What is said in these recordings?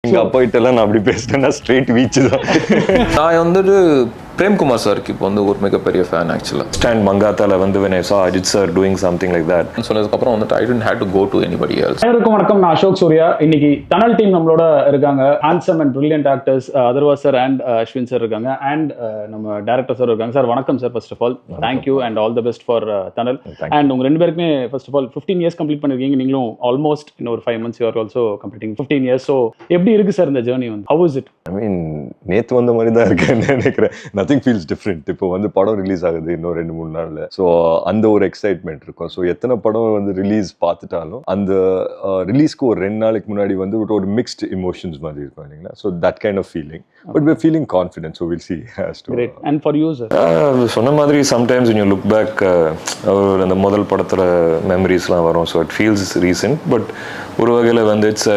இங்கே போயிட்டெல்லாம் நான் அப்படி பேசிட்டேன்னா ஸ்ட்ரெயிட் வீச்சு தான். நான் வந்துட்டு பிரேம்குமார் சாருக்கு இப்போ வந்து ஒரு மிகப்பெரிய ஃபேன் ஆக்சுவலாக. ஸ்டாண்ட் மங்காத்தால வந்து when I saw Ajit sir doing something like that சொன்னதுக்கப்புறம் வந்துட்டு I didn't have to go to anybody else. அனைவருக்கும் வணக்கம். நான் அசோக் சூர்யா. இன்னைக்கு டனல் டீம் நம்மளோட இருக்காங்க. Handsome and brilliant actors Atharvaa sir and Ashwin sir இருக்காங்க. அண்ட் நம்ம டேரக்டர் சார் இருக்காங்க. சார் வணக்கம் sir. First of all thank you and all the best for Thanal. And உங்க ரெண்டு பேருக்குமே first of all 15 years complete பண்ணிருக்கீங்க. நீங்களும் ஆல்மோஸ்ட் இன்னொரு 5 months you are also completing 15 years. So எப்படி இருக்கு சார் இந்த ஜேர்னி வந்து? How is it? I mean நேற்று வந்த மாதிரி தான் இருக்குன்னு நினைக்கிறேன். Nothing feels different. இப்போ வந்து படம் ரிலீஸ் ஆகுது இன்னும் 2-3 நாள்ல. ஸோ அந்த ஒரு எக்ஸைட்மெண்ட் இருக்கும். ஸோ எத்தனை படம் வந்து ரிலீஸ் பார்த்துட்டாலும் அந்த ரிலீஸ்க்கு ஒரு 2 நாளைக்கு முன்னாடி வந்து ஒரு மிக்ஸ்ட் இமோஷன்ஸ் மாதிரி இருக்கும் இல்லைங்களா. So that kind of feeling. But we're feeling confident, so we'll see. Great. And for you sir? சொன்ன மாதிரி sometimes when you look back அந்த முதல் படத்துல மெமரிஸ்லாம் வரும். So it feels recent. But ஒரு வகையில் வந்து இட்ஸ்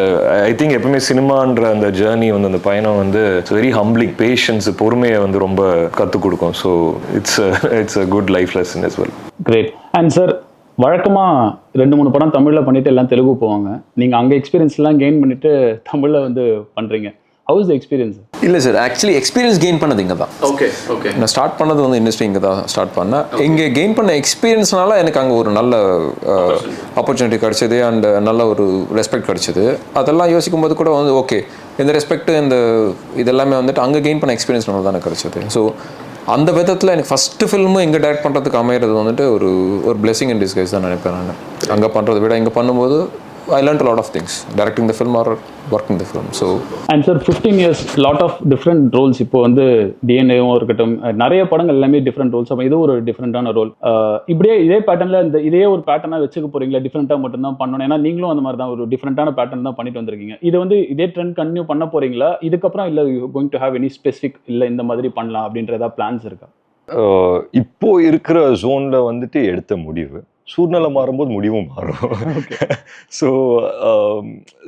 ஐ திங்க் எப்பவுமே சினிமான்ற அந்த ஜேர்னி வந்து அந்த பயணம் வந்து இட்ஸ் வெரி ஹம்பிளிங். பேஷன்ஸ், பொறுமையை வந்து ரொம்ப கற்றுக் கொடுக்கும். So it's a good life lesson as well. Great. And sir, வழக்கமாக 2-3 படம் தமிழில் பண்ணிட்டு எல்லாம் தெலுங்கு போவாங்க. நீங்கள் அங்கே எக்ஸ்பீரியன்ஸ்லாம் கெயின் பண்ணிட்டு தமிழில் வந்து பண்ணுறீங்க. How is the experience? இல்லை சார், ஆக்சுவலி எக்ஸ்பீரியன்ஸ் கெயின் பண்ணது இங்கே தான். ஓகே. நான் ஸ்டார்ட் பண்ணது வந்து இண்டஸ்ட்ரி இங்கே தான் ஸ்டார்ட் பண்ணேன். இங்கே கெயின் பண்ண எக்ஸ்பீரியன்ஸ்னால எனக்கு அங்கே ஒரு நல்ல ஆப்பர்ச்சுனிட்டி கிடச்சிது அண்ட் நல்ல ஒரு ரெஸ்பெக்ட் கிடச்சிது. அதெல்லாம் யோசிக்கும் போது கூட வந்து ஓகே, இந்த ரெஸ்பெக்ட் இந்த இதெல்லாமே வந்துட்டு அங்கே கெயின் பண்ண எக்ஸ்பீரியன்ஸ்னால தான் எனக்கு கிடச்சிது. ஸோ அந்த விதத்தில் எனக்கு ஃபஸ்ட்டு ஃபில்மு இங்கே டைரக்ட் பண்ணுறதுக்கு அமையிறது வந்துட்டு ஒரு பிளெஸிங் இன் டிஸ்கைஸ் தான் நினைப்பேன் நான். அங்கே பண்ணுறதை விட இங்கே பண்ணும்போது I learned a lot of things, directing the film or working the film. So and sir, 15 years, lot of different roles. இப்போ வந்து டிஎன்ஏவும் இருக்கட்டும், நிறைய படங்கள் எல்லாமே டிஃப்ரெண்ட் ரோல்ஸ். அப்போ இது ஒரு டிஃப்ரெண்டான ரோல். இப்படியே இதே பேட்டர்னில் இதே ஒரு பேட்டர்னாக வச்சுக்க போறீங்களா? டிஃப்ரெண்ட்டாக மட்டும்தான் பண்ணணும். ஏன்னா நீங்களும் அந்த மாதிரி தான் ஒரு டிஃப்ரெண்டான பேட்டர்ன் தான் பண்ணிட்டு வந்திருக்கீங்க. இது வந்து இதே ட்ரெண்ட் கண்டினியூ பண்ண போறீங்களா? இதுக்கப்புறம் இல்லை going to have any specific இல்லை இந்த மாதிரி பண்ணலாம் அப்படின்ற ஏதாவது பிளான்ஸ் இருக்கா? இப்போ இருக்கிற ஜோன்ல வந்துட்டு எடுத்த முடிவு, சூழ்நிலை மாறும்போது முடிவும் மாறும். ஸோ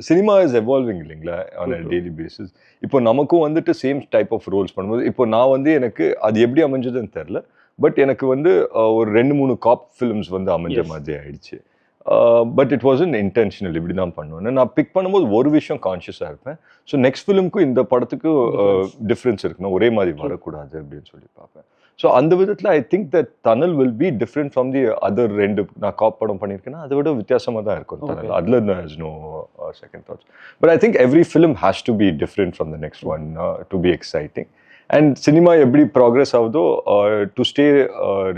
சினிமா இஸ் எவால்விங் இல்லைங்களா ஆன் அ டெய்லி பேசிஸ். இப்போ நமக்கும் வந்துட்டு சேம் டைப் ஆஃப் ரோல்ஸ் பண்ணும்போது இப்போ நான் வந்து எனக்கு அது எப்படி அமைஞ்சதுன்னு தெரில. பட் எனக்கு வந்து ஒரு 2-3 காப் ஃபிலிம்ஸ் வந்து அமைஞ்ச மாதிரி ஆயிடுச்சு. But it was intentional. இப்படி தான் பண்ணுவேன். நான் பிக் பண்ணும்போது ஒரு விஷயம் கான்ஷியஸாக இருப்பேன். ஸோ நெக்ஸ்ட் ஃபிலிமுக்கும் இந்த படத்துக்கும் டிஃப்ரென்ஸ் இருக்குன்னா ஒரே மாதிரி வரக்கூடாது அப்படின்னு சொல்லி பார்ப்பேன். ஸோ அந்த விதத்தில் I think that tunnel will be different from the other 2 நான் காப் படம் பண்ணியிருக்கேன்னா அதை விட வித்தியாசமாக தான் இருக்கும் டனல். அதில் there's no second thoughts. But I think every film has to be different from the next one to be exciting. And cinema எப்படி ப்ராக்ரெஸ் ஆகுதோ to stay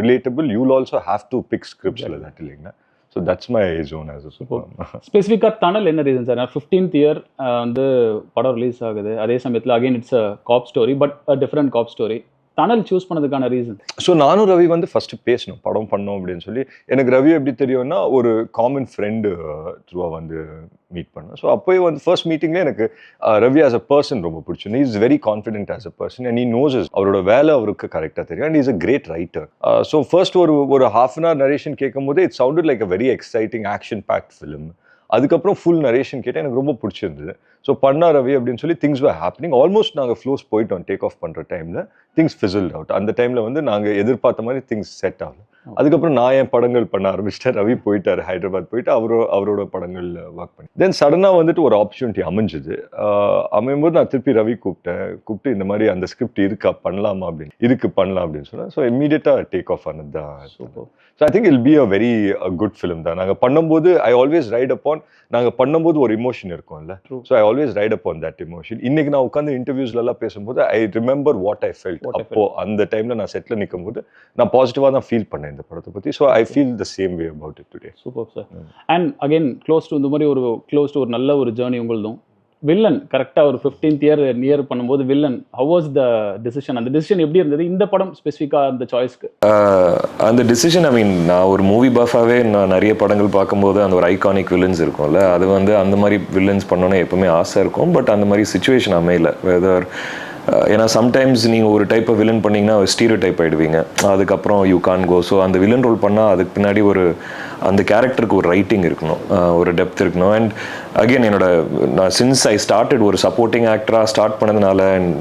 relatable, you'll also have to pick scripts like that இல்லைங்களா. So that's my zone as a super. ஸ்பெசிஃபிக்காக டனல் என்ன reason sir? 15th year வந்து படம் release ஆகுது. அதே சமயத்தில் again it's a cop story, but a different cop story. Thanal choose பண்ணதுக்கான reason? So நானும் ரவி வந்து ஃபர்ஸ்ட் பேசணும் படம் பண்ணோம் அப்படின்னு சொல்லி. எனக்கு ரவி எப்படி தெரியும்னா ஒரு காமன் ஃப்ரெண்டு த்ரூவா வந்து மீட் பண்ணேன். ஸோ அப்போயே வந்து ஃபர்ஸ்ட் மீட்டிங்லேயே எனக்கு ரவி ஆஸ் அ பர்சன் ரொம்ப பிடிச்சது. Is very confident as a person and he knows அவரோட வேலை அவருக்கு கரெக்டாக தெரியும் and is a great writer. So first ஒரு half an hour நரேஷன் கேட்கும் போது it sounded like a very exciting action packed film. அதுக்கப்புறம் ஃபுல் நரேஷன் கேட்டேன், எனக்கு ரொம்ப பிடிச்சிருந்தது. ஸோ பண்ணா ரவி அப்படின்னு சொல்லி திங்ஸ் வர் ஹேப்பனிங். ஆல்மோஸ்ட் நாங்கள் ஃப்ளோஸ் போயிட்டோம் டேக் ஆஃப் பண்ணுற டைமில். Things fizzled out. அந்த டைமில் வந்து நாங்கள் எதிர்பார்த்த மாதிரி திங்ஸ் செட் ஆகல. அதுக்கப்புறம் நான் என் படங்கள் பண்ண ஆரம்பிச்சிட்டேன். ரவி போயிட்டார் ஹைதராபாத் போயிட்டு அவரோட படங்கள் ஒர்க் பண்ணி. தென் சடனாக வந்துட்டு ஒரு ஆப்பர்ச்சுனிட்டி அமைஞ்சுது. அமையும்போது நான் திருப்பி ரவி கூப்பிட்டு இந்த மாதிரி அந்த ஸ்கிரிப்ட் இருக்கா பண்ணலாமா அப்படின்னு. இருக்கு பண்ணலாம் அப்படின்னு சொன்னேன். ஸோ இம்மீடியட்டாக டேக் ஆஃப் ஆனது தான். So I think it'll be a very good film தான். நாங்கள் பண்ணும்போது ஐ ஆல்வேஸ் ரைட் அப்பான், நாங்கள் பண்ணும்போது ஒரு இமோஷன் இருக்கும்ல. So I always right upon that emotion. இன்னைக்கு நான் உட்காந்து இன்டர்வியூஸ்லாம் பேசும்போது I remember what I felt. அப்போ அந்த டைமில் நான் செட்டில் நிற்கும் போது நான் பாசிட்டிவாக தான் ஃபீல் பண்ணேன் இந்த படத்தை பற்றி. So I feel the same way about it today. Super sir. And again close to இந்த மாதிரி ஒரு நல்ல ஒரு ஜேர்னி உங்களுதும். வில்லன் கரெக்டாக ஒரு 15th இயர் நியர் பண்ணும்போது villain how was the decision? அந்த டிசிஷன் எப்படி இருந்தது இந்த படம் ஸ்பெசிஃபிக்காக அந்த சாய்ஸ்க்கு? அந்த டிசிஷன் ஐ மீன் நான் ஒரு மூவி பஃபாகவே நான் நிறைய படங்கள் பார்க்கும்போது அந்த ஒரு ஐகானிக் வில்லன்ஸ் இருக்கும்ல, அது வந்து அந்த மாதிரி வில்லன்ஸ் பண்ணோன்னே எப்பவுமே ஆசை இருக்கும். பட் அந்த மாதிரி சுச்சுவேஷன் அமையல. வெதர் ஏன்னா சம்டைம்ஸ் நீங்கள் ஒரு டைப் ஆஃப் வில்லன் பண்ணிங்கன்னா ஸ்டீரியோ டைப் ஆகிடுவீங்க. அதுக்கப்புறம் யூ கான் கோ. ஸோ அந்த வில்லன் ரோல் பண்ணால் அதுக்கு பின்னாடி அந்த கேரக்டருக்கு ஒரு ரைட்டிங் இருக்கணும், ஒரு டெப்த் இருக்கணும். அண்ட் அகெயின் நான் சின்ஸ் ஐ ஸ்டார்டட் ஒரு சப்போர்ட்டிங் ஆக்டராக ஸ்டார்ட் பண்ணதுனால அண்ட்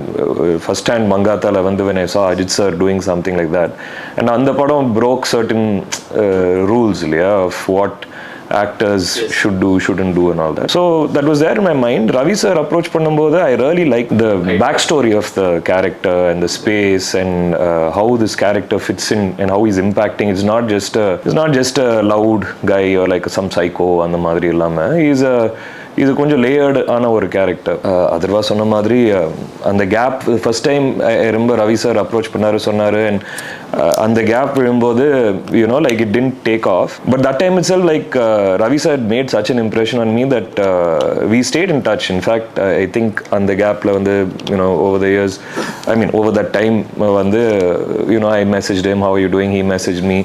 ஃபர்ஸ்ட் ஹேண்ட் மங்காத்தால வந்து when I saw Ajit sir doing something like that. And அந்த படம் broke certain rules இல்லையா of what actors shouldn't do and all that. So that was there in my mind. Ravi sir approach பண்ணும்போது I really liked the backstory of the character and the space and how this character fits in and how he's impacting. It's not just a loud guy or like some psycho அந்த மாதிரி இல்லாம இது கொஞ்சம் layered ஆன ஒரு character. Atharva சொன்ன மாதிரி அந்த கேப் ஃபர்ஸ்ட் டைம் ரொம்ப ரவி சார் அப்ரோச் பண்ணாரு சொன்னார். அண்ட் அந்த கேப் விழும்போது you know like it didn't take off. But that time it's like Ravi sir made such an impression on me that we stayed in touch. In fact I think அந்த கேப்பில் வந்து you know over the years over that time வந்து you know I message him, how are you doing? He messaged me.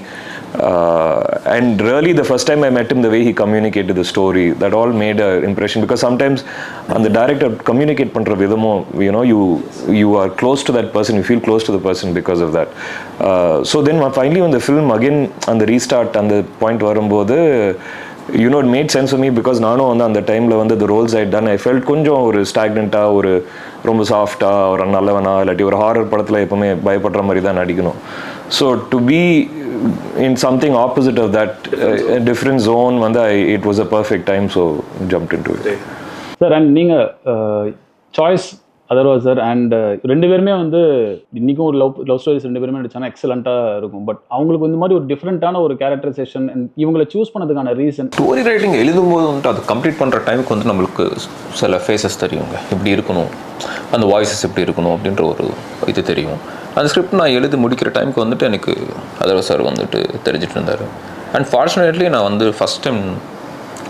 And really the first time I met him, the way he communicated the story, that all made an impression, because sometimes on the director communicate பண்ற விதமோ you know you are close to that person, you feel close to the person because of that. So then finally when the film again on the restart and the point வரும்போது you know it made sense for me, because நானும் வந்து அந்த டைமில் வந்து the roles I had done I felt கொஞ்சம் ஒரு ஸ்டாக்னண்ட்டாக, ஒரு ரொம்ப சாஃப்டாக, ஒரு நல்லவனா, இல்லாட்டி ஒரு ஹாரர் படத்தில் எப்போவுமே பயப்படுற மாதிரி தான் நடிக்கணும். So to be in something opposite of that, a different zone, it was a perfect time, so jumped into it. Sir, and நீங்கள் சாய்ஸ் அதர்வா சார் அண்ட் ரெண்டு பேருமே வந்து இன்றைக்கும் ஒரு லவ் ஸ்டோரிஸ் ரெண்டு பேருமே நடிச்சாங்கன்னா எக்ஸலண்ட்டாக இருக்கும். பட் அவங்களுக்கு இந்த மாதிரி ஒரு டிஃப்ரெண்ட்டான ஒரு கேரக்டரைசேஷன் இவங்களை சூஸ் பண்ணதுக்கான ரீசன், ஸ்டோரி ரைட்டிங் எழுதும்போது வந்துட்டு அது கம்ப்ளீட் பண்ணுற டைமுக்கு வந்து நம்மளுக்கு சில ஃபேஸஸ் தெரியுங்க, இப்படி இருக்கணும், அந்த வாய்ஸஸ் எப்படி இருக்கணும் அப்படின்ற ஒரு இது தெரியும். அந்த ஸ்கிரிப்ட் நான் எழுதி முடிக்கிற டைமுக்கு வந்துட்டு எனக்கு அதர்வா சார் வந்துட்டு தெரிஞ்சிட்டு இருந்தார். அண்ட் ஃபார்ச்சுனேட்லி நான் வந்து ஃபஸ்ட் டைம்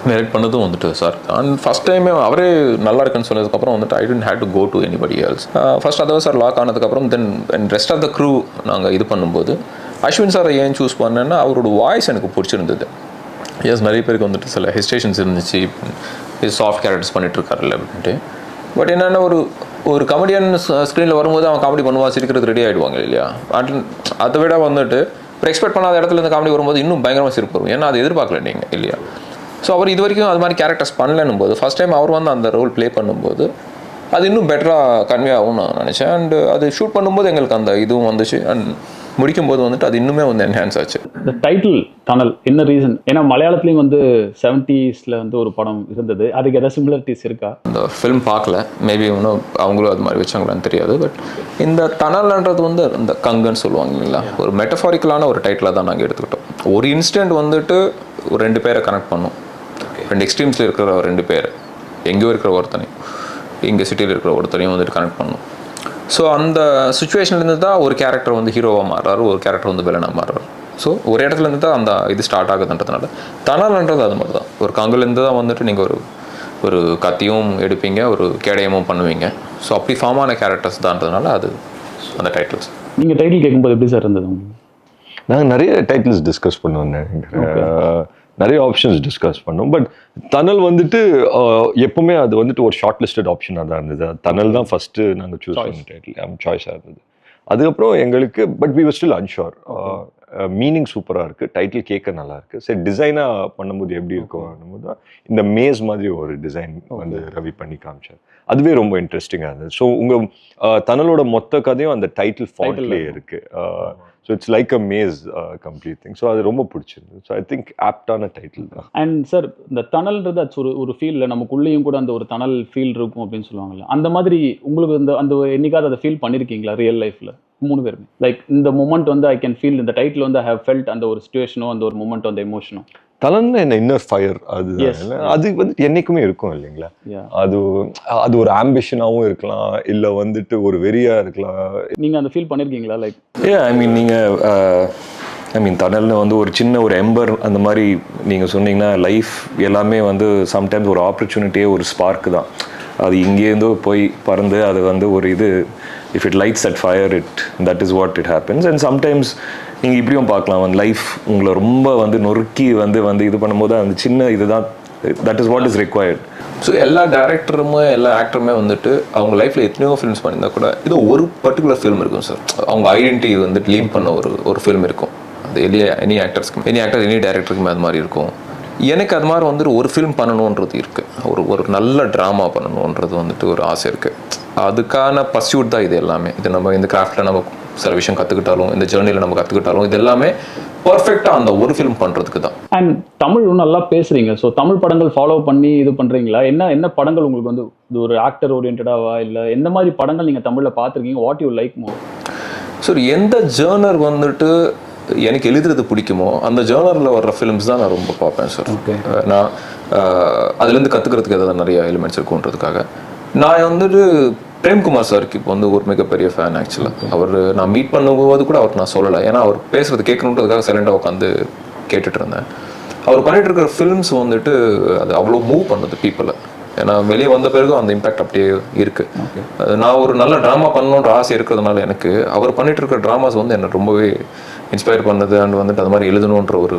டைரக்ட் பண்ணதும் வந்துட்டு சார். அண்ட் ஃபஸ்ட் டைமே அவரே நல்லா இருக்குன்னு சொன்னதுக்கப்புறம் வந்துட்டு I didn't have to go to anybody else. First Atharvaa sir lock ஆனதுக்கப்புறம் then rest of the crew நாங்கள் இது பண்ணும்போது அஸ்வின் சாரை ஏன் சூஸ் பண்ணேன்னா அவரோட வாய்ஸ் எனக்கு பிடிச்சிருந்தது. எஸ், நிறைய பேருக்கு வந்துட்டு சில ஹெசிடேஷன்ஸ் இருந்துச்சு, இது சாஃப்ட் கேரக்டர்ஸ் பண்ணிட்டு இருக்காருல்ல அப்படின்ட்டு. பட் என்னென்னா ஒரு கமெடியன் ஸ்க்ரீனில் வரும்போது அவன் காமெடி பண்ணுவான், சிரிக்கிறது ரெடி ஆகிடுவாங்க இல்லையா. அதை விட வந்துட்டு இப்போ எக்ஸ்பெக்ட் பண்ணாத இடத்துல இருந்து காமெடி வரும்போது இன்னும் பயங்கரமாக சிரிப்பு வரும், ஏன்னா அதை எதிர்பார்க்கல நீங்கள் இல்லையா. ஸோ அவர் இது வரைக்கும் அது மாதிரி கேரக்டர்ஸ் பண்ணலன்னும் போது ஃபஸ்ட் டைம் அவர் வந்து அந்த ரோல் ப்ளே பண்ணும்போது அது இன்னும் பெட்டராக கன்வே ஆகும்னு நான் நினச்சேன். அண்ட் அது ஷூட் பண்ணும்போது எங்களுக்கு அந்த இதுவும் வந்துச்சு. அண்ட் முடிக்கும்போது வந்துட்டு அது இன்னுமே வந்து என்ஹான்ஸ் ஆச்சு. இந்த டைட்டில் டனல் என்ன ரீசன்? ஏன்னா மலையாளத்துலேயும் வந்து 70s வந்து ஒரு படம் இருந்தது, அதுக்கு எதாவது சிமிலரிட்டிஸ் இருக்கா? இந்த ஃபிலிம் பார்க்கல, மேபி இன்னும் அவங்களும் அது மாதிரி வச்சாங்களான்னு தெரியாது. பட் இந்த டனல்ன்றது வந்து இந்த கங்குன்னு சொல்லுவாங்க இல்லைங்களா, ஒரு மெட்டஃபாரிக்கலான ஒரு டைட்டிலாக தான் நாங்கள் எடுத்துக்கிட்டோம். ஒரு இன்சிடென்ட் வந்துட்டு ஒரு ரெண்டு பேரை கனெக்ட் பண்ணோம், ரெண்டு எக்ஸ்ட்ரீம்ஸில் இருக்கிற ரெண்டு பேர், எங்கேயோ இருக்கிற ஒருத்தனையும் இங்கே சிட்டியில் இருக்கிற ஒருத்தனையும் வந்துட்டு கனெக்ட் பண்ணோம். ஸோ அந்த சுச்சுவேஷன்லேருந்து தான் ஒரு கேரக்டர் வந்து ஹீரோவாக மாறுறாரு, ஒரு கேரக்டர் வந்து வில்லனாக மாறுறாரு. ஸோ ஒரு இடத்துலேருந்து தான் அந்த இது ஸ்டார்ட் ஆகுதுன்றதுனால டனல்ன்றது அது மாதிரி தான். ஒரு கங்குலேருந்து தான் வந்துட்டு நீங்கள் ஒரு கத்தியும் எடுப்பீங்க, ஒரு கேடயமும் பண்ணுவீங்க. ஸோ அப்படி ஃபார்ம் ஆன கேரக்டர்ஸ் தான்றதுனால அது அந்த டைட்டில்ஸ். நீங்கள் டைட்டில் கேட்கும்போது எப்படி சார் இருந்தது உங்களுக்கு? நாங்கள் நிறைய டைட்டில்ஸ் டிஸ்கஸ் பண்ணுவோம், நிறைய ஆப்ஷன்ஸ் டிஸ்கஸ் பண்ணோம். பட் டனல் வந்துட்டு எப்பவுமே அது வந்துட்டு ஒரு ஷார்ட் லிஸ்டட் ஆப்ஷனாக தான் இருந்தது. டனல் தான் ஃபர்ஸ்ட் நாங்கள் சூஸ் பண்ண டைட்டில் சாய்ஸாக இருந்தது. அதுக்கப்புறம் எங்களுக்கு but we were still unsure. Meaning சூப்பராக இருக்குது, டைட்டில் கேட்க நல்லா இருக்குது. சரி டிசைனாக பண்ணும்போது எப்படி இருக்கும் தான் இந்த மேஸ் மாதிரி ஒரு டிசைன் வந்து ரவி பண்ணி காமிச்சார். அதுவே ரொம்ப இன்ட்ரெஸ்டிங்காக இருந்தது. ஸோ உங்கள் டனலோட மொத்த கதையும் அந்த டைட்டில் ஃபாண்ட்லேயே இருக்குது. So it's like a maze complete thing. So அது ரொம்ப பிடிச்சிருந்தது. ஸோ ஐ திங்க் ஆப்டான டைட்டில் தான். அண்ட் சார் இந்த டனல்ன்றது அது ஒரு ஃபீலில் நமக்குள்ளேயும் கூட அந்த ஒரு டனல் ஃபீல் இருக்கும் அப்படின்னு சொல்லுவாங்கல்ல, அந்த மாதிரி உங்களுக்கு அந்த என்னைக்காவது அதை ஃபீல் பண்ணியிருக்கீங்களா ரியல் லைஃப்பில்? மூணு பேருமே லைக் இந்த மூமெண்ட் வந்து ஐ கேன் ஃபீல், இந்த டைட்டில் வந்து ஐ ஹவ் ஃபெல்ட் அந்த ஒரு சிச்சுவேஷனோ அந்த ஒரு மூமெண்ட் அந்த எமோஷனோ. டனல்னா என்ன இன்னர் ஃபயர், அது வந்து என்னைக்குமே இருக்கும் இல்லைங்களா. அது ஒரு ஆம்பிஷனாகவும் இருக்கலாம், இல்லை வந்துட்டு ஒரு வெறியா இருக்கலாம். நீங்கள் அந்த ஃபீல் பண்ணியிருக்கீங்களா? லைக் நீங்கள் டனல்னு வந்து ஒரு சின்ன ஒரு எம்பர் அந்த மாதிரி நீங்கள் சொன்னீங்கன்னா லைஃப் எல்லாமே வந்து சம்டைம்ஸ் ஒரு ஆப்பர்ச்சுனிட்டியே ஒரு ஸ்பார்க்கு தான். அது இங்கேருந்தோ போய் பறந்து அது வந்து ஒரு இது if it lights at fire that is what it happens. And sometimes நீங்கள் இப்படியும் பார்க்கலாம், வந்து லைஃப் உங்களை ரொம்ப வந்து நொறுக்கி வந்து இது பண்ணும்போது அந்த சின்ன இதுதான் that is what is required. So எல்லா டேரக்டருமே எல்லா ஆக்டருமே வந்துட்டு அவங்க லைஃப்பில் எத்தனையோ ஃபிலிம்ஸ் பண்ணியிருந்தா கூட இது ஒரு பர்டிகுலர் ஃபிலிம் இருக்கும் சார். அவங்க ஐடென்டிட்டி வந்துட்டு லீவ் பண்ண ஒரு ஃபிலிம் இருக்கும். அது எனி ஆக்டர்ஸ்க்கு எனி டேரக்டருக்குமே அது மாதிரி இருக்கும். எனக்கு அது மாதிரி வந்துட்டு ஒரு ஃபிலிம் பண்ணணுன்றது இருக்குது, ஒரு நல்ல ட்ராமா பண்ணணுன்றது வந்துட்டு ஒரு ஆசை இருக்குது. அதுக்கான பர்சியூட் தான் இது எல்லாமே. இது நம்ம இந்த கிராஃப்டில் நம்ம சில விஷயம் கற்றுக்கிட்டாலும், இந்த ஜேர்னியில் நம்ம கற்றுக்கிட்டாலும், இது எல்லாமே பர்ஃபெக்டாக அந்த ஒரு ஃபிலிம் பண்ணுறதுக்கு தான். அண்ட் தமிழ் நல்லா பேசுறீங்க, ஸோ தமிழ் படங்கள் ஃபாலோ பண்ணி இது பண்றீங்களா? என்ன படங்கள் உங்களுக்கு வந்து இது ஒரு ஆக்டர் ஓரியன்டாவா, இல்லை எந்த மாதிரி படங்கள் நீங்கள் தமிழில் பார்த்துருக்கீங்க? What you like more? Sir, எந்த ஜேர்னர் வந்துட்டு எனக்கு எழுதுறது பிடிக்குமோ அந்த ஜேர்னரில் வர்ற ஃபிலிம்ஸ் தான் நான் ரொம்ப பார்ப்பேன் சார். நான் அதுலேருந்து கற்றுக்கிறதுக்கு எதாவது நிறைய எலிமெண்ட்ஸ் இருக்குன்றதுக்காக. நான் வந்துட்டு பிரேம்குமார் சாருக்கு இப்போ வந்து ஒரு மிகப்பெரிய ஃபேன் ஆக்சுவலாக. அவர் நான் மீட் பண்ணும்போது கூட அவருக்கு நான் சொல்லலை, ஏன்னா அவர் பேசுறது கேட்கணுன்றதுக்காக சைலண்டாக உட்காந்து கேட்டுட்டு இருந்தேன். அவர் பண்ணிட்டு இருக்கிற ஃபிலிம்ஸ் வந்துட்டு அது அவ்வளோ மூவ் பண்ணுது பீப்புளை. ஏன்னா வெளியே வந்த பிறகு அந்த இம்பாக்ட் அப்படியே இருக்கு. நான் ஒரு நல்ல ட்ராமா பண்ணணுன்ற ஆசை இருக்கிறதுனால எனக்கு அவர் பண்ணிட்டு இருக்கிற ட்ராமாஸ் வந்து என்ன ரொம்பவே இன்ஸ்பயர் பண்ணது. அண்ட் வந்துட்டு அது மாதிரி எழுதணுன்ற ஒரு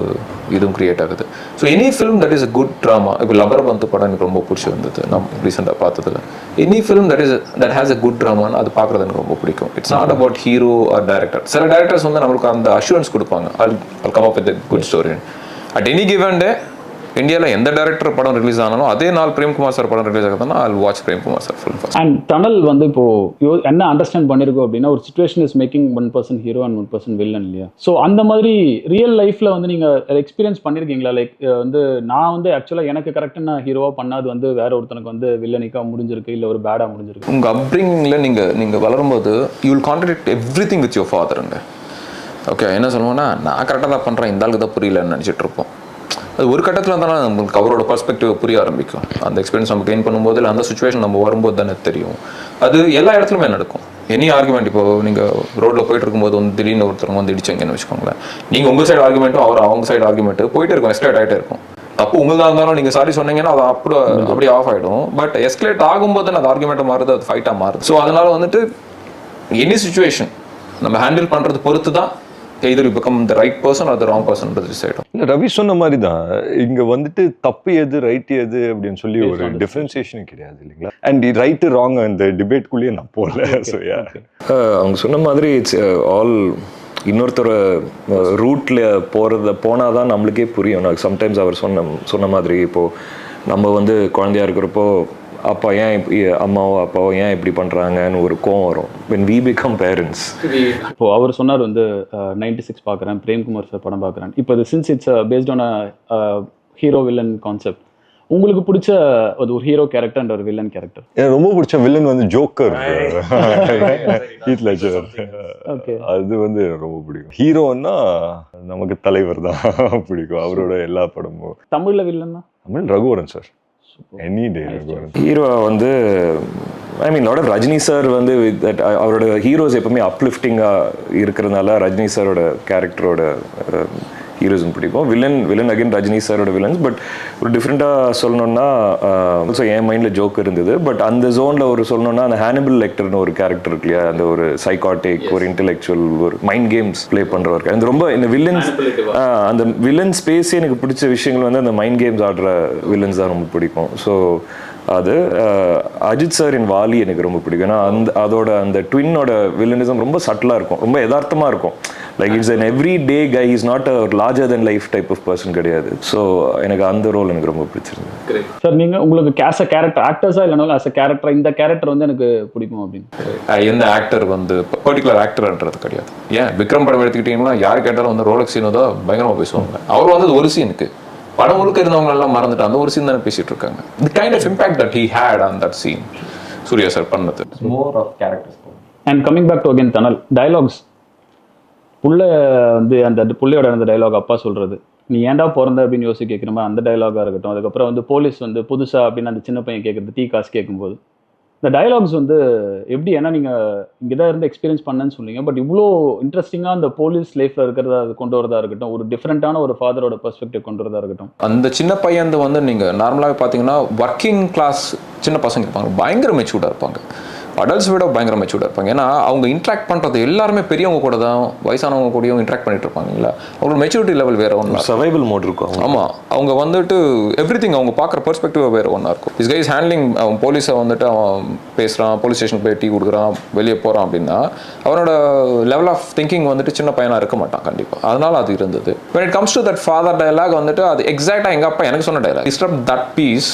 இதுவும் கிரியேட் ஆகுது. So any film that is a good drama. இப்போ லபரபந்து படம் எனக்கு ரொம்ப பிடிச்சிருந்தது, நான் ரீசெண்டாக பார்த்ததில்ல. Any film that has a good ட்ராமான்னு அது பார்க்குறது எனக்கு ரொம்ப பிடிக்கும். It's not about hero or director. சில டேரக்டர்ஸ் வந்து நம்மளுக்கு அந்த அஷூரன்ஸ் கொடுப்பாங்க, I'll come up with a good story. At any given டே இந்தியாவில் எந்த டேரக்டர் படம் ரிலீஸ் ஆனாலும் அதே நாள் பிரேம்குமார் சார் படம் ரிலீஸ் ஆகுதுன்னா I'll watch Premkumar sir film first. And tunnel வந்து இப்போ என்ன அண்டர்ஸ்டாண்ட் பண்ணிருக்கோம் அப்படின்னா, ஒரு situation is making 1% hero and 1% villain இல்லையா? ஸோ அந்த மாதிரி ரியல் லைஃப்ல வந்து நீங்க எக்ஸ்பீரியன்ஸ் பண்ணிருக்கீங்களா? லைக் வந்து நான் வந்து ஆக்சுவலாக எனக்கு கரெக்டாக நான் ஹீரோவா பண்ணாது வந்து வேற ஒருத்தனுக்கு வந்து வில்லனிக்கா முடிஞ்சிருக்கு, இல்லை ஒரு பேடா முடிஞ்சிருக்கு. உங்க அப்ரிங்கிங்ல நீங்க வளரும்போது you will contradict everything with your ஃபாதருங்க. ஓகே, என்ன சொல்லுவோம்னா நான் கரெக்டாக தான் பண்றேன், இந்த ஆளுக்கு தான் புரியலன்னு நினைச்சிட்டு இருப்போம். அது ஒரு கட்டத்தில் தானே நம்மளுக்கு அவரோட பர்ஸ்பெக்டிவ் புரிய ஆரம்பிக்கும். அந்த எக்ஸ்பீரியன்ஸ் நம்ம கெயின் பண்ணும்போது இல்லை அந்த சுச்சுவேஷன் நம்ம வரும்போது தானே தெரியும். அது எல்லா இடத்துலையுமே நடக்கும். எனி ஆர்குமெண்ட், இப்போ நீங்கள் ரோட்டில் போயிட்டு இருக்கும்போது வந்து திடீர்னு ஒருத்தவங்க வந்து இடிச்சீங்கன்னு வச்சுக்கோங்களேன், நீங்கள் உங்கள் சைடு ஆர்குமெண்ட்டும் அவங்க சைடு ஆர்குமெண்ட்டு போயிட்டு இருக்கும், எஸ்கலேட் ஆகிட்டே இருக்கும். தப்பு உங்களுதாக இருந்தாலும் நீங்கள் சாரி சொன்னீங்கன்னா அது அப்படியே ஆஃப் ஆகிடும். பட் எஸ்கலேட் ஆகும்போது தான் அது ஆர்குமெண்ட்டாக மாறுது, அது ஃபைட்டாக மாறுது. ஸோ அதனால வந்துட்டு எனி சுச்சுவேஷன் நம்ம ஹேண்டில் பண்ணுறது பொறுத்து தான் either you become the right person or the wrong person to decide. இல்லை, ரவி சொன்ன மாதிரி தான் இங்கே வந்துட்டு தப்பு எது ரைட்டு எது அப்படின்னு சொல்லி ஒரு டிஃப்ரென்சியேஷன் கிடையாது இல்லைங்களா? அண்ட் ரைட்டு ராங் அந்த டிபேட்குள்ளேயே நான் போகல. ஸோ அவங்க சொன்ன மாதிரி இட்ஸ் ஆல் இன்னொருத்தர ரூட்டில் போனால் தான் நம்மளுக்கே புரியும். நான் சம்டைம்ஸ் அவர் சொன்ன மாதிரி இப்போது நம்ம வந்து குழந்தையா இருக்கிறப்போ அப்பா ஏன் அம்மாவோ அப்பாவோ ஏன் இப்படி பண்ணுறாங்கன்னு ஒரு கோவம் வரும். when we become parents. இப்போ அவர் சொன்னார் வந்து 96 பார்க்குறேன், பிரேம்குமார் சார் படம் பார்க்குறேன். இப்போ இது since it's based on hero villain concept, உங்களுக்கு பிடிச்ச ஒரு ஹீரோ கேரக்டர் அண்ட் ஒரு வில்லன் கேரக்டர்? எனக்கு ரொம்ப பிடிச்ச வில்லன் வந்து ஜோக்கர், ஹீத் லெட்ஜர். அது வந்து ரொம்ப பிடிக்கும். ஹீரோன்னா நமக்கு தலைவர் தான் பிடிக்கும், அவரோட எல்லா படமும். தமிழ்ல வில்லன்னா Tamil Raghuvaran sir, any day Raghuvaran. Hero வந்து I mean lot of Rajini sir வந்து அவரோட ஹீரோஸ் எப்பவுமே அப்லிஃப்டிங்காக இருக்கிறதுனால ரஜினி சாரோட கேரக்டரோட ஹீரோஸும் பிடிக்கும். வில்லன் அகைன் ரஜினி சாரோட வில்லன்ஸ். பட் ஒரு டிஃப்ரெண்ட்டாக சொல்லணும்னா ஆல்சோ என் மைண்டில் ஜோக் இருந்தது. பட் அந்த ஜோனில் ஒரு சொல்லணும்னா அந்த ஹானிபல் லெக்டர்னு ஒரு கேரக்டர் இருக்கு இல்லையா, அந்த ஒரு சைக்காட்டிக் ஒரு இன்டெலெக்சுவல் ஒரு மைண்ட் கேம்ஸ் ப்ளே பண்ணுறவர். அந்த ரொம்ப இந்த வில்லன்ஸ் அந்த வில்லன் ஸ்பேஸே எனக்கு பிடிச்ச விஷயங்கள் வந்து அந்த மைண்ட் கேம்ஸ் ஆடுற வில்லன்ஸ் தான் ரொம்ப பிடிக்கும். ஸோ அது அஜித் சாரின் வாலி எனக்கு ரொம்ப பிடிக்கும். ஏன்னா அதோட அந்த ட்வின்னோட வில்லனிசம் ரொம்ப சட்டிலாக இருக்கும், ரொம்ப யதார்த்தமாக இருக்கும். Like it's an everyday guy, is not a larger than life type of person கிடையாது. ஸோ எனக்கு அந்த ரோல் எனக்கு ரொம்ப பிடிச்சிருந்தது. சார், நீங்கள் உங்களுக்கு ஆஸ் அ கேரக்டர் ஆக்டர்ஸா இல்லைனாலும் ஆஸ் அ கேரக்டர் இந்த கேரக்டர் வந்து எனக்கு பிடிக்கும் அப்படின்னு எந்த ஆக்டர் வந்து பர்டிகுலர் ஆக்டர்ன்றது கிடையாது. ஏன் விக்ரம் படம் எடுத்துக்கிட்டீங்கன்னா யார் கேட்டாலும் வந்து ரோலக்ஸ் சீனோ தான் பயங்கரமாக பேசுவாங்க. அவர் வந்து ஒரு சீனுக்கு படம் முழுக்க இருந்தவங்க எல்லாம் மறந்துட்டு அந்த ஒரு சீன் தானே பேசிட்டு இருக்காங்க. The kind of impact that he had on that scene Suriya sir பண்ணது. More of characters. And coming back to again Thanal dialogues, புள்ள வந்து அந்த புள்ளையோட அந்த டைலாக் அப்பா சொல்றது, நீ ஏன்டா பிறந்த அப்படின்னு யோசிச்சு கேட்குற மாதிரி அந்த டைலாகாக இருக்கட்டும். அதுக்கப்புறம் வந்து போலீஸ் வந்து புதுசா அப்படின்னு அந்த சின்ன பையன் கேட்குறது, டீ காசு கேட்கும்போது இந்த டைலாக்ஸ் வந்து எப்படி, ஏன்னா நீங்கள் இங்கே தான் இருந்து எக்ஸ்பீரியன்ஸ் பண்ணேன்னு சொன்னீங்க, பட் இவ்வளோ இன்ட்ரெஸ்டிங்காக அந்த போலீஸ் லைஃப்பில் இருக்கிறதா அது கொண்டு வரதா இருக்கட்டும், ஒரு டிஃப்ரெண்ட்டான ஒரு ஃபாதரோட பெர்ஸ்பெக்டிவ் கொண்டு வரதா இருக்கட்டும். அந்த சின்ன பையன் வந்து நீங்கள் நார்மலாகவே பார்த்தீங்கன்னா ஒர்க்கிங் கிளாஸ் சின்ன பசங்க இருப்பாங்க, பயங்கர மெச்சூர்டாக இருப்பாங்க. அடல்ட்ஸ் விட பயங்கர மெச்சூர்டாக இருப்பாங்க. ஏன்னா அவங்க இன்ட்ராக்ட் பண்ணுறது எல்லாருமே பெரியவங்க கூட தான், வயசானவங்க கூடயும் இன்ட்ராக்ட் பண்ணிட்டு இருப்பாங்களா. அவங்களோட மெச்சூரிட்டி லெவல் வேறு ஒன்று, சர்வைவல் மோட் இருக்கும். ஆமாம், அவங்க வந்துட்டு எவ்ரிதிங் அவங்க பார்க்குற பெர்ஸ்பெக்டிவ் வேறு ஒன்றா இருக்கும். இஸ் கைஸ் ஹேண்ட்லிங், அவன் போலீஸை வந்துட்டு அவன் பேசுகிறான், போலீஸ் ஸ்டேஷன் போய் டீ கொடுக்குறான், வெளியே போகிறான் அப்படின்னா அவனோட லெவல் ஆஃப் திங்கிங் வந்துட்டு சின்ன பையனாக இருக்க மாட்டான் கண்டிப்பாக. அதனால அது இருந்தது. when it comes to that father dialogue வந்துட்டு அது எக்ஸாக்டாக எங்கள் அப்பா எனக்கு சொன்ன டைலாக், டிஸ்டர்ப் தட் பீஸ்,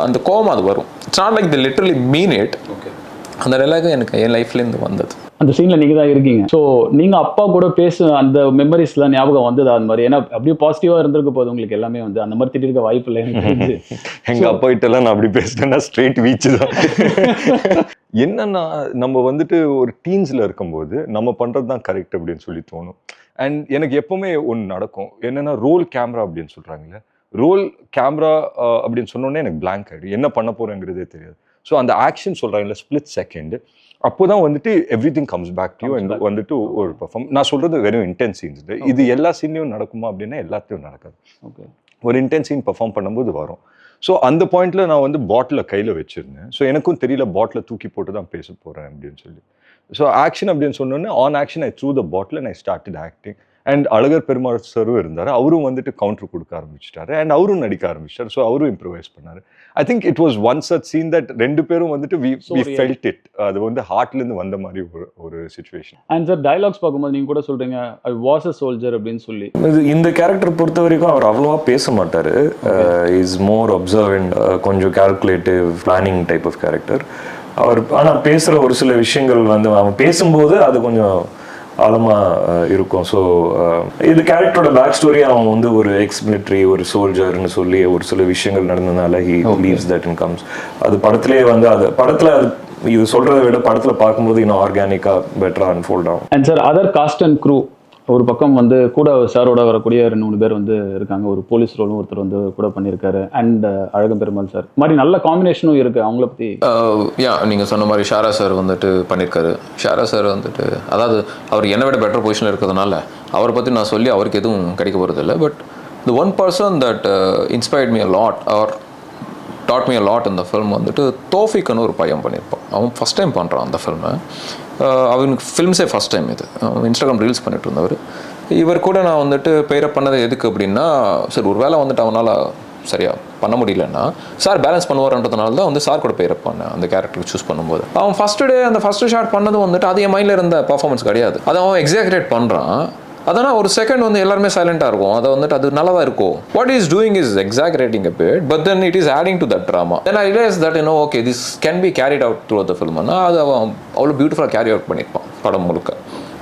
அந்த கோவம் அது வரும். It's not like the literally mean it. அந்த டைலாக் எனக்கு என் லைஃப்லேருந்து வந்தது. அந்த சீன்ல நீங்க தான் இருக்கீங்க. ஸோ நீங்க அப்பா கூட பேச அந்த மெமரிஸ்லாம் ஞாபகம் வந்ததா அந்த மாதிரி? ஏன்னா அப்படியே பாசிட்டிவா இருந்திருக்க போது உங்களுக்கு எல்லாமே வந்து அந்த மாதிரி திட்டிருக்க வாய்ப்பு இல்லை எனக்கு தெரிஞ்சு. எங்க அப்பா கிட்ட எல்லாம் நான் அப்படி பேசிட்டேன்னா ஸ்ட்ரெயிட் வீச்சு தான். என்னன்னா நம்ம வந்துட்டு ஒரு டீன்ஸ்ல இருக்கும்போது நம்ம பண்றது தான் கரெக்ட் அப்படின்னு சொல்லி தோணும். அண்ட் எனக்கு எப்பவுமே ஒன்று நடக்கும், என்னன்னா ரோல் கேமரா அப்படின்னு சொல்றாங்கல்ல, ரோல் கேமரா அப்படின்னு சொன்னோடனே எனக்கு பிளாங்க் ஆகிடும், என்ன பண்ண போறேங்கிறதே தெரியாது. ஸோ அந்த ஆக்ஷன் சொல்றாங்கல்ல, ஸ்பிளிட் செகண்ட், அப்போதான் வந்துட்டு everything comes back to you and வந்துட்டு ஒரு பெர்ஃபார்ம். நான் சொல்றது வெறும் இன்டென்ஸ் சீன்ஸ். இது எல்லா சீன்லையும் நடக்குமா அப்படின்னா எல்லாத்தையும் நடக்காது. ஓகே, ஒரு இன்டென்ஸ் சீன் பெர்ஃபார்ம் பண்ணும்போது வரும். ஸோ அந்த பாயிண்ட்ல நான் வந்து பாட்டிலை கையில் வச்சிருந்தேன். ஸோ எனக்கும் தெரியல பாட்டிலை தூக்கி போட்டு தான் பேச போறேன் அப்படின்னு சொல்லி. ஸோ ஆக்ஷன் அப்படின்னு சொன்னோன்னே on action I threw the bottle and I started acting. And Azhagar Perumal சரும் இருந்தார், அவரும் வந்துட்டு கவுண்டர் கொடுக்க ஆரம்பிச்சிட்டாரு அண்ட் அவரும் நடிக்க ஆரம்பிச்சிட்டார். ஸோ அவரும் இம்ப்ரவைஸ் பண்ணாரு. I think it was one such scene that ரெண்டு பேரும் வந்துட்டு we felt it. அது வந்து ஹார்ட்லேருந்து வந்த மாதிரி ஒரு சுச்சுவேஷன். அண்ட் சார் டயலாக்ஸ் பார்க்கும்போது நீங்க கூட சொல்றீங்க ஐ வாஸ் அ சோல்ஜர் அப்படின்னு சொல்லி. இந்த கேரக்டர் பொறுத்த வரைக்கும் அவர் அவ்வளோவா பேச மாட்டார். இஸ் மோர் அப்சர்வன்ட், கொஞ்சம் calculative planning type of character அவர். ஆனால் பேசுகிற ஒரு சில விஷயங்கள் வந்து அவன் பேசும்போது அது கொஞ்சம் ஆழமாக இருக்கும். ஸோ இது கேரக்டரோட பேக் ஸ்டோரி, அவன் வந்து ஒரு எக்ஸ் மிலிட்ரி, ஒரு சோல்ஜர்னு சொல்லி ஒரு சில விஷயங்கள் நடந்ததுனால he leaves that and comes. அது படத்துலேயே வந்து அது படத்தில் அது இது சொல்கிறத விட படத்தில் பார்க்கும்போது இன்னும் ஆர்கானிக்காக பெட்டராக அன்ஃபோல்ட் ஆகும். And sir other cast and crew ஒரு பக்கம் வந்து கூட சாரோட வரக்கூடிய 2-3 பேர் வந்து இருக்காங்க. ஒரு போலீஸ் ரோலும் ஒருத்தர் வந்து கூட பண்ணியிருக்காரு. அண்ட் அழகம் பெருமாள் சார் மாதிரி நல்ல காம்பினேஷனும் இருக்கு. அவங்கள பற்றி நீங்கள் சொன்ன மாதிரி ஷாரா சார் வந்துட்டு பண்ணியிருக்காரு. ஷாரா சார் வந்துட்டு அதாவது அவர் என்னை விட பெட்டர் பொசிஷனில் இருக்கிறதுனால அவரை பற்றி நான் சொல்லி அவருக்கு எதுவும் கிடைக்க போகிறது இல்லை. But the one person that inspired me a lot or taught me a lot இந்த ஃபில்ம் வந்துட்டு தோஃபிக்னு ஒரு பையன் பண்ணியிருப்பான். அவன் ஃபஸ்ட் டைம் பண்ணுறான் அந்த ஃபில்மை. அவனுக்கு ஃபில்ம்ஸே ஃபஸ்ட் டைம் இது. இன்ஸ்டாகிராம் ரீல்ஸ் பண்ணிட்டு இருந்தவர். இவர் கூட நான் வந்துட்டு பெயரப் பண்ணது எதுக்கு அப்படின்னா, சரி ஒரு வேளை வந்துட்டு அவனால் சரியாக பண்ண முடியலன்னா சார் பேலன்ஸ் பண்ணுவார்ன்றதுனால தான் வந்து சார் கூட பெயரப் பண்ணேன் அந்த கேரக்டர் சூஸ் பண்ணும்போது. அவன் ஃபஸ்ட்டு டே அந்த ஃபஸ்ட்டு ஷாட் பண்ணது வந்துட்டு அது என் மைண்டில் இருந்த பர்ஃபார்மன்ஸ் கிடையாது. அதை அவன் எக்ஸாக்ரேட் பண்ணுறான். அதனால் ஒரு செகண்ட் வந்து எல்லாருமே சைலண்டாக இருக்கும். அதை வந்துட்டு அது நல்லா தான் இருக்கும். What is doing is exaggerating a bit, but then it is adding to that drama. Then I realized that okay, this can be carried out throughout the film. அது அவன் அவ்வளோ பியூட்டிஃபுல்லாக கேரி அவுட் பண்ணியிருப்பான் படம் முழுக்க.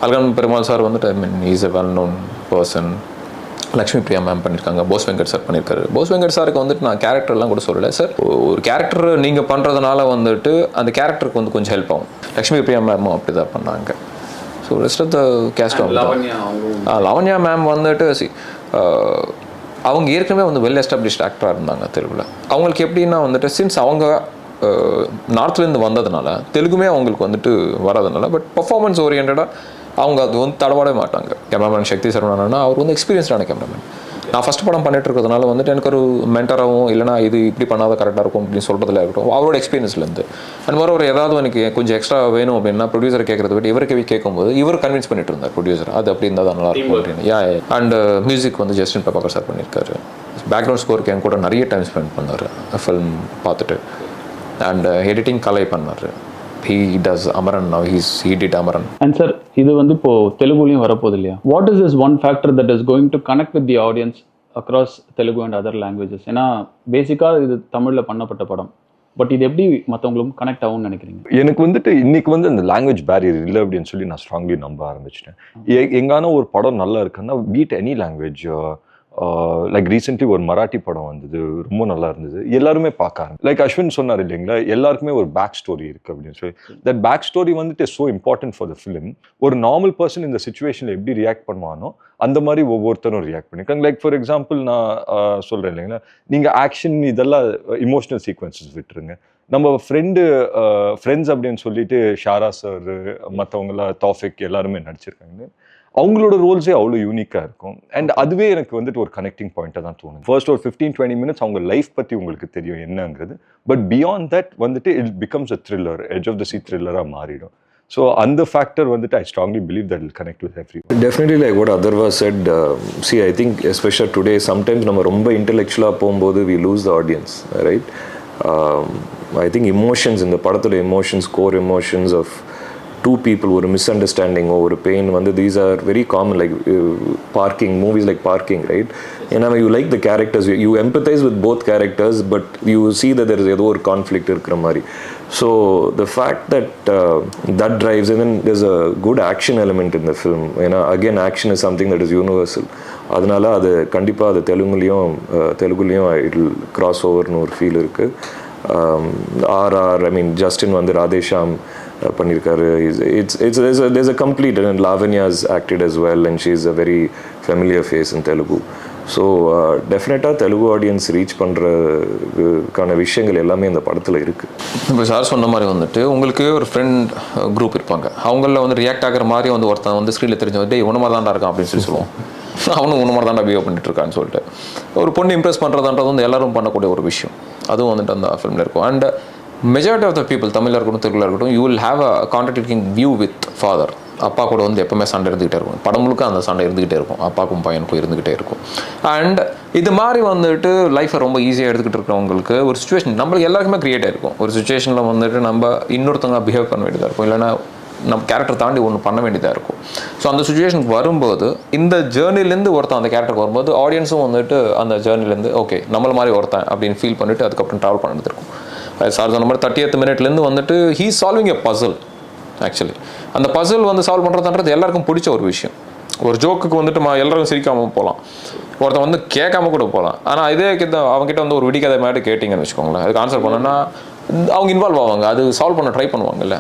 அழகன் பெருமாள் சார் வந்துட்டு I mean is a well known person. Lakshmi Priya ma'am பண்ணியிருக்காங்க. Bose Venkat sir பண்ணியிருக்காரு. போஸ் வெங்கட் சாருக்கு வந்துட்டு நான் கேரக்டர்லாம் கூட சொல்லலை சார். ஒரு கேரக்டர் நீங்கள் பண்ணுறதுனால வந்துட்டு அந்த கேரக்டருக்கு வந்து கொஞ்சம் ஹெல்ப் ஆகும். லக்ஷ்மி பிரியா மேமும் அப்படி தான் பண்ணாங்க. So rest of the cast Lavanya ma'am வந்துட்டு அவங்க ஏற்கனவே வந்து வெல் எஸ்டாப்ளிஷ்ட் ஆக்டராக இருந்தாங்க தெலுங்குல. அவங்களுக்கு எப்படின்னா வந்துட்டு சின்ஸ் அவங்க நார்த்லேருந்து வந்ததுனால தெலுங்குமே அவங்களுக்கு வந்துட்டு வராதனால பட் பர்ஃபார்மன்ஸ் ஓரியன்டாக அவங்க அது வந்து தடவாடவே மாட்டாங்க. கேமராமேன் சக்தி சரவணனா அவர் வந்து எக்ஸ்பீரியன்ஸ்டான கேமராமேன். நான் ஃபஸ்ட் படம் பண்ணிட்டு இருக்கிறதுனால வந்துட்டு எனக்கு ஒரு மென்டராகவும் இல்லைனா இது இப்படி பண்ணாத கரெக்டாக இருக்கும் அப்படின்னு சொல்கிறதுல இருக்கட்டும் அவரோட எக்ஸ்பீரியன்ஸ்லேருந்து. அண்ட் மாதிரி ஒரு ஏதாவது எனக்கு கொஞ்சம் எக்ஸ்ட்ரா வேணும் அப்படின்னா ப்ரொடியூசரை கேட்கறத விட்டு இவருக்கு கேட்கும்போது இவர் கன்வின்ஸ் பண்ணிட்டு இருந்தார் ப்ரொடியூசர் அது அப்படி இருந்தால் தான் நல்லா இருக்கும் அப்படின்னு. அண்ட் மியூசிக் வந்து ஜஸ்டின் பிரபாகர் சார் பண்ணியிருக்காரு. பேக்ரவுண்ட் ஸ்கோருக்கு என் கூட நிறைய டைம் ஸ்பெண்ட் பண்ணார் ஃபில்ம் பார்த்துட்டு. அண்ட் எடிட்டிங் கலை பண்ணார். He does Amaran now. He did Amaran. And sir, இது வந்து இப்போ தெலுங்குலயும் வரப்போகுது இல்லையா? What is this one factor that is going to connect with the audience across Telugu and other languages? ஏன்னா பேசிக்காக இது தமிழில் பண்ணப்பட்ட படம். பட் இது எப்படி மற்றவங்களும் கனெக்ட் ஆகும்னு நினைக்கிறீங்க? எனக்கு வந்துட்டு இன்னைக்கு வந்து அந்த லாங்குவேஜ் பேரியர் இல்லை அப்படின்னு சொல்லி நான் ஸ்ட்ராங்லி நம்ப ஆரம்பிச்சிட்டேன். எங்கான ஒரு படம் நல்லா இருக்குன்னா beat any language. Like recently ஒரு மராட்டி படம் வந்தது, ரொம்ப நல்லா இருந்தது, எல்லாருமே பார்க்க ஆரம்பிச்சு. லைக் அஸ்வின் சொன்னார் இல்லைங்களா, எல்லாருக்குமே ஒரு பேக் ஸ்டோரி இருக்கு அப்படின்னு சொல்லி. தட் பேக் ஸ்டோரி வந்துட்டு so important for the film. ஒரு நார்மல் பர்சன் இந்த சுச்சுவேஷனில் எப்படி ரியாக்ட் பண்ணுவானோ அந்த மாதிரி ஒவ்வொருத்தரும் ரியாக்ட் பண்ணியிருக்காங்க. லைக் ஃபார் எக்ஸாம்பிள் நான் சொல்கிறேன் இல்லைங்களா, நீங்கள் ஆக்ஷன் இதெல்லாம் இமோஷனல் சீக்வன்சஸ் விட்டுருங்க. நம்ம ஃப்ரெண்ட்ஸ் அப்படின்னு சொல்லிட்டு ஷாரா சார் மற்றவங்களாம் தௌஃபிக் எல்லாருமே நடிச்சிருக்காங்க. அவங்களோட ரோல்ஸே அவ்வளோ யூனிக்காக இருக்கும். அண்ட் அதுவே எனக்கு வந்துட்டு ஒரு கனெக்டிங் பாயிண்ட்டாக தான் தோணும். ஃபர்ஸ்ட் ஒரு 15-20 மினிட்ஸ் அவங்க லைஃப் பற்றி உங்களுக்கு தெரியும் என்னங்கிறது. பட் பியாண்ட் தட் வந்துட்டு it becomes a thriller, edge of the seat த்ரில்லராக மாறிடும். ஸோ அந்த ஃபேக்டர் வந்துட்டு I strongly believe that will connect with every. Definitely like what Atharvaa said. See I think especially today sometimes நம்ம ரொம்ப இன்டெலெக்சுவலாக போகும்போது we lose the audience, right? I think emotions, இந்த படத்தில் emotions, core emotions of two people, ஒரு misunderstanding, ஒரு pain வந்து these are very common, like parking, movies like Parking, right? And you like the characters, you empathize with both characters, but you see that there is ஏதோ ஒரு conflict இருக்கிற மாதிரி. So the fact that that drives, and then there's a good action element in the film. Again, action is something that is universal. அதனால அது கண்டிப்பாக அது தெலுங்குலேயும் it will cross ஓவர்னு ஒரு feel இருக்குது. ஐ மீன் ஜஸ்டின் வந்து ராதேஷாம் பண்ணியிருக்காரு. there's a complete, and Lavanya's acted as well, and she's a very familiar face in Telugu. So டெஃபினட்டாக Telugu audience reach பண்ணுறதுக்கான விஷயங்கள் எல்லாமே இந்த படத்தில் இருக்குது. இப்போ சார் சொன்ன மாதிரி வந்துட்டு உங்களுக்கு ஒரு ஃப்ரெண்ட் குரூப் இருப்பாங்க, அவங்களில் வந்து ரியாக்ட் ஆகிற மாதிரி வந்து ஒருத்தன் வந்து ஸ்க்ரீனில் தெரிஞ்ச வந்து உன மாதிரி தாண்டா இருக்கான் அப்படின்னு சொல்லி சொல்லுவோம். அவனும் உன மாதிரி தாண்டா பிஹேவ் பண்ணிட்டு இருக்கான்னு சொல்லிட்டு ஒரு பொண்ணு இம்ப்ரெஸ் பண்ணுறதுன்றது வந்து எல்லாரும் பண்ணக்கூடிய ஒரு விஷயம். அதுவும் வந்துட்டு அந்த ஃபிலிமில் இருக்கும். And majority of the people, தமிழாக இருக்கட்டும் தெலுங்குல இருக்கட்டும், you will have a contradicting view with father. அப்பா கூட வந்து எப்பவுமே சண்டை இருந்துகிட்டே இருக்கும், படம் முழுக்க அந்த சண்டை இருந்துகிட்டே இருக்கும், அப்பாவுக்கும் பையனுக்கும் இருந்துகிட்டே இருக்கும். அண்ட் இது மாதிரி வந்துட்டு லைஃப்பை ரொம்ப ஈஸியாக எடுத்துக்கிட்டு இருக்கிறவங்களுக்கு ஒரு சுச்சுவேஷன் நம்மளுக்கு எல்லாருக்குமே க்ரியேட் ஆகிருக்கும். ஒரு சுச்சுவேஷனில் வந்துட்டு நம்ம இன்னொருத்தவங்க பிஹேவ் பண்ண வேண்டியதாக இருக்கும், இல்லைனா நம்ம கேரக்டர் தாண்டி ஒன்று பண்ண வேண்டியதாக இருக்கும். ஸோ அந்த சுச்சுவேஷனுக்கு வரும்போது இந்த ஜேர்னிலேருந்து ஒருத்தன் அந்த கேரக்டருக்கு வரும்போது ஆடியன்ஸும் வந்துட்டு அந்த ஜேர்னிலேருந்து ஓகே நம்மள மாதிரி ஒருத்தன் அப்படின்னு ஃபீல் பண்ணிவிட்டு அதுக்கப்புறம் ட்ராவல் பண்ணிட்டு இருக்கும். சார் சொன்ன மாதிரி 30th மினிட்லேருந்து வந்துட்டு he solving a puzzle. Actually அந்த பசில் வந்து சால்வ் பண்ணுறதுன்றது எல்லாருக்கும் பிடிச்ச ஒரு விஷயம். ஒரு ஜோக்குக்கு வந்துட்டு எல்லாரும் சிரிக்காமல் போகலாம், ஒருத்தன் வந்து கேட்காம கூட போகலாம். ஆனால் இதே அவங்ககிட்ட வந்து ஒரு விடிக்கதை மாதிரி கேட்டிங்கன்னு வச்சுக்கோங்களேன், அதுக்கு ஆன்சர் பண்ணோன்னா அவங்க இன்வால்வ் ஆவாங்க, அது சால்வ் பண்ண ட்ரை பண்ணுவாங்கல்ல.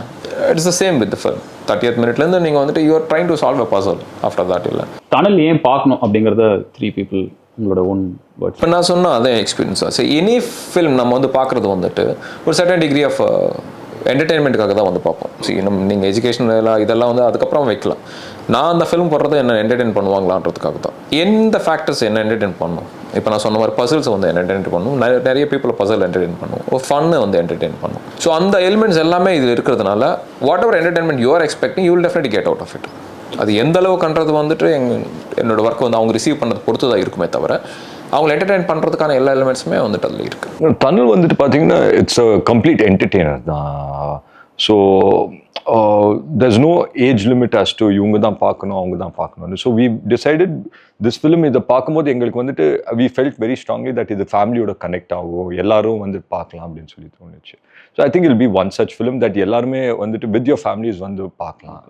It's the same with film. 30th மினிட்லேருந்து நீங்கள் வந்துட்டு you are trying to solve a puzzle after that. இல்லை டனல் ஏன் பார்க்கணும் அப்படிங்கிறத 3 people உங்களோட ஓன் வேர்ட்ஸ். இப்போ நான் சொன்னால் அதே எக்ஸ்பீரியன்ஸ் தான். சரி, எனி ஃபில்ம் நம்ம வந்து பார்க்குறது வந்துட்டு ஒரு சர்டன் டிகிரி ஆஃப் என்டர்டெயின்மெண்ட்டுக்காக தான் வந்து பார்ப்போம். சரி, நீங்கள் எஜுகேஷன் இதெல்லாம் வந்து அதுக்கப்புறம் வைக்கலாம். நான் அந்த ஃபிலிம் போடுறது என்ன என்டர்டெயின் பண்ணுவாங்களான்றதுக்காக தான். எந்த ஃபேக்டர்ஸ் என்ன என்டர்டெயின் பண்ணும்? இப்போ நான் சொன்ன மாதிரி பசில்ஸ் வந்து என்டர்டெயின் பண்ணும், நிறைய பீப்புளை பசில் என்டர்டெயின் பண்ணும், ஒரு ஃபன்னு வந்து என்டர்டெயின் பண்ணும். ஸோ அந்த எலிமெண்ட்ஸ் எல்லாமே இது இருக்கிறதுனால whatever entertainment you are expecting you will definitely get out of it. அது எந்த அளவுக்குன்றது வந்துட்டு என்னோட ஒர்க் வந்து அவங்க ரிசீவ் பண்ணது பொறுத்து தான் இருக்குமே தவிர அவங்களை என்டர்டெயின் பண்ணுறதுக்கான எல்லா எலிமெண்ட்ஸுமே வந்துட்டு அதில் இருக்குது. தனுல் வந்துட்டு பார்த்தீங்கன்னா இட்ஸ் அ கம்ப்ளீட் என்டர்டெய்னர் தான். So there's no age limit as to இவங்க தான் பார்க்கணும் அவங்க தான் பார்க்கணும். So we decided this film இதை பார்க்கும்போது எங்களுக்கு வந்துட்டு we felt very strongly that இது ஃபேமிலியோட கனெக்ட் ஆகும், எல்லாரும் வந்து பார்க்கலாம் அப்படின்னு சொல்லி தோணுச்சு. So I think it'll be one such film that எல்லாருமே வந்துட்டு with your families வந்து பார்க்கலாம்.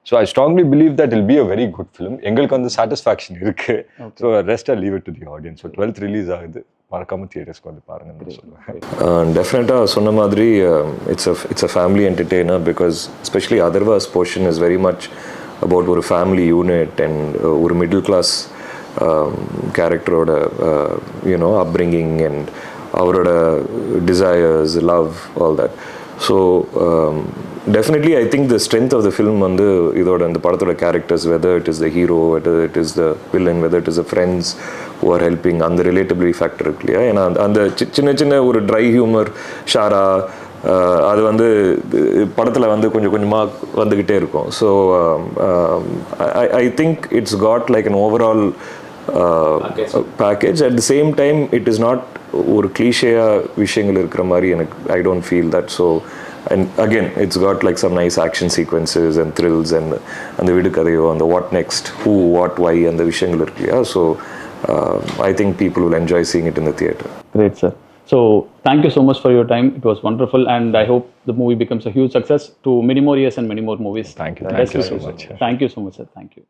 So I strongly believe that it'll be a very good film. எங்களுக்கு வந்து satisfaction இருக்கு. So rest I leave it to the audience. So 12th release ஆகுது, மறக்காம தியேட்டர்ஸ்க்கு வந்து பாருங்கன்னு சொல்லுவேன். டெஃபினட்டாக சொன்ன மாதிரி it's a family entertainer because especially Atharva's portion is very much about ஒரு family unit and ஒரு middle class கேரக்டரோட upbringing and அவரோட desires, love, all that. So definitely I think the strength of the film வந்து இதோட இந்த படத்தோட characters, whether it is the hero, whether it is the villain, whether it is the friends who are helping, அந்த relatability factor இருக்கு இல்லையா. ஏன்னா அந்த சின்ன சின்ன ஒரு ட்ரை ஹியூமர் ஷாரா அது வந்து படத்தில் வந்து கொஞ்சம் கொஞ்சமாக வந்துக்கிட்டே இருக்கும். So I think it's got like an overall package. At the same time it is not ஒரு கிளீஷேயாக விஷயங்கள் இருக்கிற மாதிரி எனக்கு I don't feel that. So and again it's got like some nice action sequences and thrills and the vidukadayo and the what next, who, what, why and the vishayangal irukku. So I think people will enjoy seeing it in the theater. Great, sir. So thank you so much for your time. It was wonderful and I hope the movie becomes a huge success to many more years and many more movies. Thank you so much. Thank you so much, sir. Thank you.